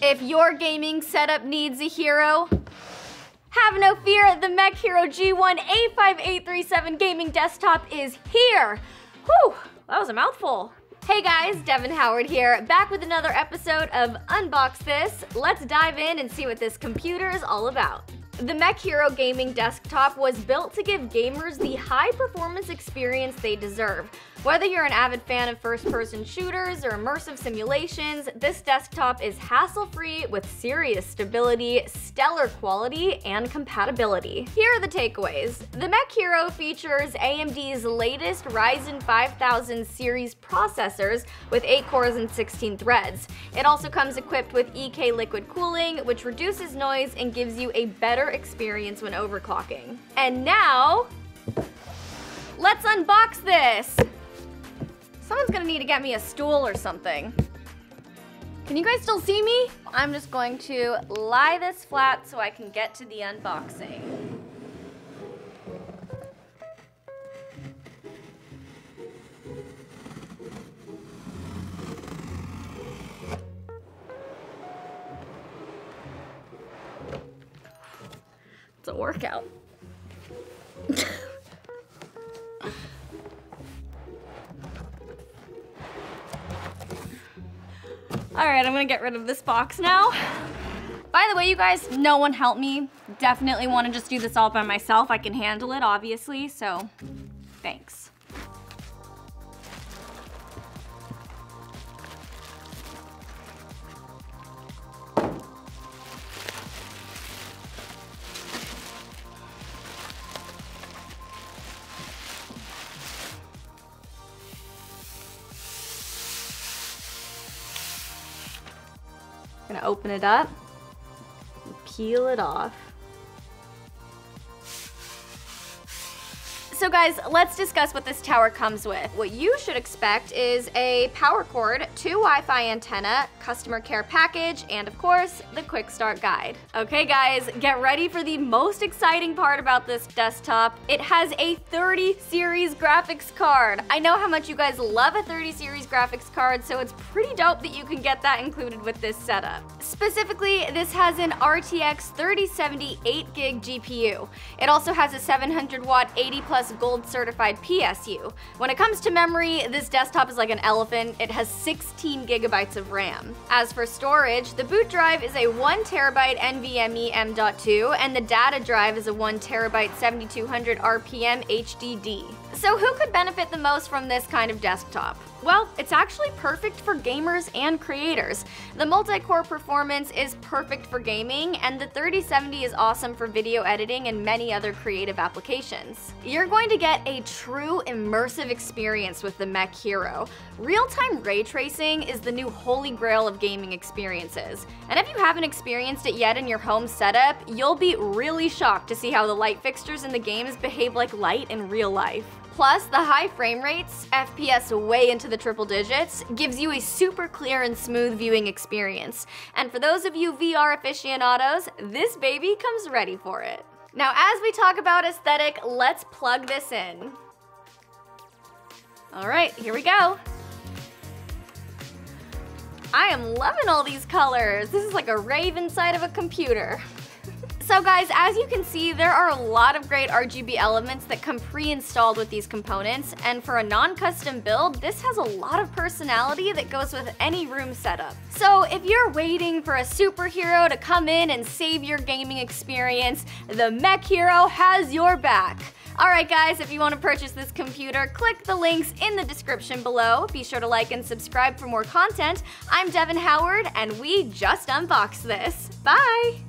If your gaming setup needs a hero, have no fear, the MEK Hero G1 A5837 gaming desktop is here. Whew, that was a mouthful. Hey guys, Devyn Howard here, back with another episode of Unbox This. Let's dive in and see what this computer is all about. The MEK Hero gaming desktop was built to give gamers the high-performance experience they deserve. Whether you're an avid fan of first-person shooters or immersive simulations, this desktop is hassle-free with serious stability, stellar quality, and compatibility. Here are the takeaways. The MEK Hero features AMD's latest Ryzen 5000 series processors with 8 cores and 16 threads. It also comes equipped with EK liquid cooling, which reduces noise and gives you a better experience when overclocking. And now, let's unbox this! Someone's gonna need to get me a stool or something. Can you guys still see me? I'm just going to lie this flat so I can get to the unboxing. It's a workout. All right, I'm gonna get rid of this box now. By the way, you guys, no one help me. Definitely wanna just do this all by myself. I can handle it, obviously, so thanks. Gonna open it up and peel it off. So guys, let's discuss what this tower comes with. What you should expect is a power cord, 2 Wi-Fi antenna, customer care package, and of course, the quick start guide. Okay guys, get ready for the most exciting part about this desktop. It has a 30 series graphics card. I know how much you guys love a 30 series graphics card, so it's pretty dope that you can get that included with this setup. Specifically, this has an RTX 3070 8GB GPU. It also has a 700 watt 80 plus gold certified PSU. When it comes to memory, this desktop is like an elephant. It has 16 gigabytes of RAM. As for storage, the boot drive is a 1 terabyte NVMe M.2 and the data drive is a 1 terabyte 7200 RPM HDD. So who could benefit the most from this kind of desktop? Well, it's actually perfect for gamers and creators. The multi-core performance is perfect for gaming, and the 3070 is awesome for video editing and many other creative applications. You're going to get a true immersive experience with the MEK Hero. Real-time ray tracing is the new holy grail of gaming experiences. And if you haven't experienced it yet in your home setup, you'll be really shocked to see how the light fixtures in the games behave like light in real life. Plus, the high frame rates, FPS way into the triple digits, gives you a super clear and smooth viewing experience. And for those of you VR aficionados, this baby comes ready for it. Now, as we talk about aesthetic, let's plug this in. All right, here we go. I am loving all these colors. This is like a rave inside of a computer. So guys, as you can see, there are a lot of great RGB elements that come pre-installed with these components, and for a non-custom build, this has a lot of personality that goes with any room setup. So if you're waiting for a superhero to come in and save your gaming experience, the MEK Hero has your back. Alright guys, if you want to purchase this computer, click the links in the description below. Be sure to like and subscribe for more content. I'm Devyn Howard, and we just unboxed this. Bye!